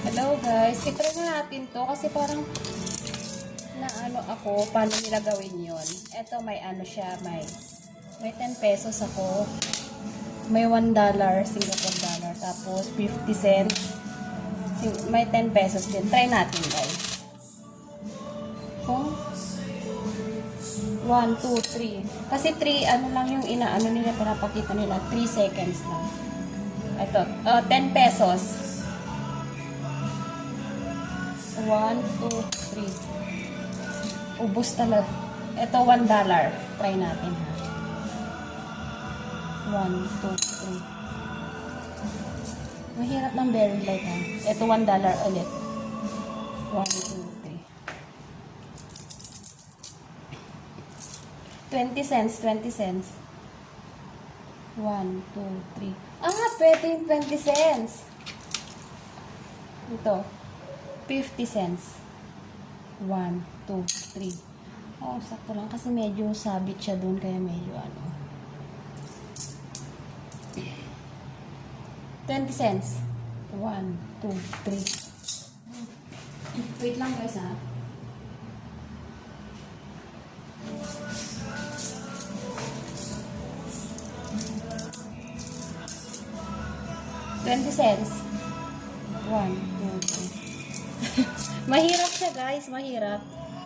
Hello guys, itry na natin to kasi parang naano ako paano nila gawin yun. Ito may ano siya, may 10 pesos ako. May $1 Singapore dollar, tapos 50 cents. May 10 pesos din. Try natin guys. Kung 1, 2, 3. Kasi 3 ano lang yung inaano nila, pinapakita nila 3 seconds lang. Ito, 10 pesos. 1, 2, 3. Ubus talaga. Ito, $1. Try natin ha. 1, 2, 3. Mahirap ng very light ha. Ito, $1 ulit. 1, 2, 3. 20 cents, 20 cents. 1, 2, 3. Ah, pwede yung 20 cents. Ito. 50 cents. 1, 2, 3. Oh, sakto lang kasi medyo sabit siya doon kaya medyo ano. 20 cents. 1, 2, 3. Wait lang guys ha. $20. 1, 2, 3. Mahirap siya guys, mahirap.